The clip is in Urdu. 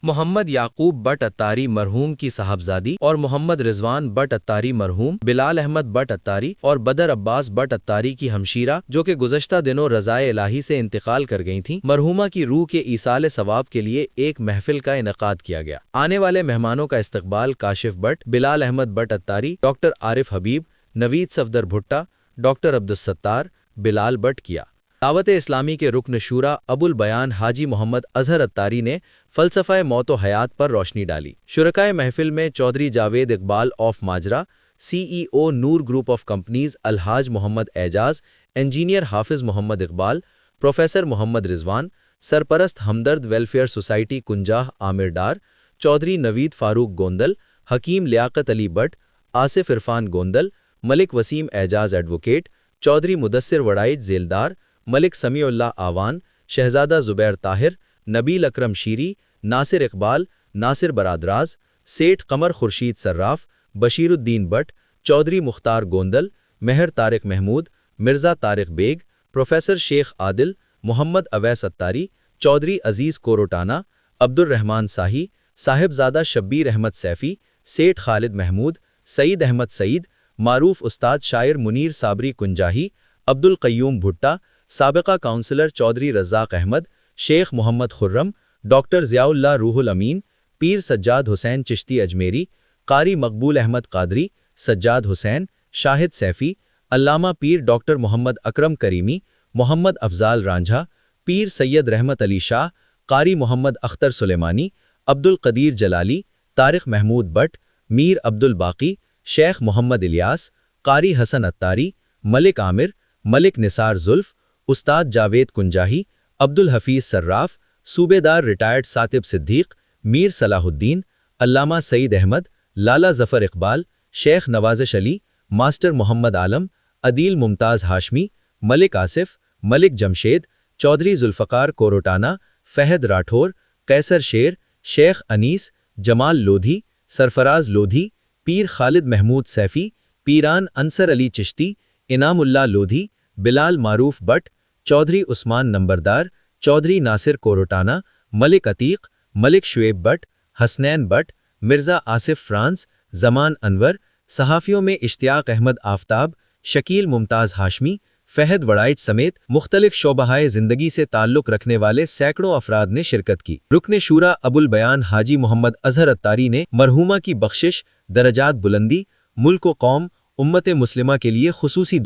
محمد یعقوب بٹ اتاری مرحوم کی صاحبزادی اور محمد رضوان بٹ اتاری مرحوم، بلال احمد بٹ اتاری اور بدر عباس بٹ اتاری کی ہمشیرہ جو کہ گزشتہ دنوں رضائے الہی سے انتقال کر گئی تھیں، مرحومہ کی روح کے ایصال ثواب کے لیے ایک محفل کا انعقاد کیا گیا۔ آنے والے مہمانوں کا استقبال کاشف بٹ، بلال احمد بٹ اتاری، ڈاکٹر عارف حبیب، نوید صفدر بھٹہ، ڈاکٹر عبدالستار، بلال بٹ کیا۔ دعوت اسلامی کے رکن شورا ابو البیان حاجی محمد اظہر اتاری نے فلسفہ موت و حیات پر روشنی ڈالی۔ شرکائے محفل میں چودھری جاوید اقبال آف ماجرا، سی ای او نور group of companies Alhaj Muhammad Ejaz, engineer حافظ محمد اقبال، پروفیسر محمد رضوان، سرپرست Hamdard welfare society Kunjah Amir Dar, Chaudhry Naveed Farooq Gondal, Hakeem Liaquat Ali Butt, Asif Irfan Gondal, Malik Waseem Ijaz advocate, Chaudhry Mudassar Warraich ذیلدار، ملک سمیع اللہ آوان، شہزادہ زبیر طاہر، نبیل اکرم شیری، ناصر اقبال، ناصر برادراز، سیٹھ قمر خورشید صراف، بشیر الدین بٹ، چودھری مختار گوندل، مہر طارق محمود، مرزا طارق بیگ، پروفیسر شیخ عادل، محمد اویس اتاری، چودھری عزیز کوروٹانہ، عبد الرحمن ساہی، صاحبزادہ شبیر احمد سیفی، سیٹھ خالد محمود، سعید احمد سعید، معروف استاد شاعر منیر صابری کنجاہی، عبد القیوم بھٹہ، سابقہ کونسلر چودھری رزاق احمد، شیخ محمد خرم، ڈاکٹر ضیاء اللہ روح الامین، پیر سجاد حسین چشتی اجمیری، قاری مقبول احمد قادری، سجاد حسین، شاہد سیفی، علامہ پیر ڈاکٹر محمد اکرم کریمی، محمد افضال رانجھا، پیر سید رحمت علی شاہ، قاری محمد اختر سلیمانی، عبد القدیر جلالی، طارق محمود بٹ، میر عبد الباقی، شیخ محمد الیاس، قاری حسن اتاری، ملک عامر، ملک نثار زلف، استاد جاوید کنجاہی، عبد الحفیظ صراف، صوبے دار ریٹائرڈ ساتب صدیق، میر صلاح الدین، علامہ سعید احمد، لالا ظفر اقبال، شیخ نوازش علی، ماسٹر محمد عالم، عدیل ممتاز ہاشمی، ملک آصف، ملک جمشید، چودھری ذوالفقار کوروٹانہ، فہد راٹھور، قیصر شیر، شیخ انیس، جمال لودھی، سرفراز لودھی، پیر خالد محمود سیفی، پیران انصر علی چشتی، انعام اللہ لودھی، بلال معروف بٹ، چودھری عثمان نمبردار، چودھری ناصر کوروٹانہ، ملک عتیق، ملک شعیب بٹ، حسنین بٹ، مرزا آصف فرانس، زمان انور، صحافیوں میں اشتیاق احمد آفتاب، شکیل ممتاز ہاشمی، فہد وڑائچ سمیت مختلف شعبہائے زندگی سے تعلق رکھنے والے سینکڑوں افراد نے شرکت کی۔ رکن شورا ابو البیان حاجی محمد اظہر اتاری نے مرحومہ کی بخشش، درجات بلندی، ملک و قوم، امت مسلمہ کے لیے خصوصی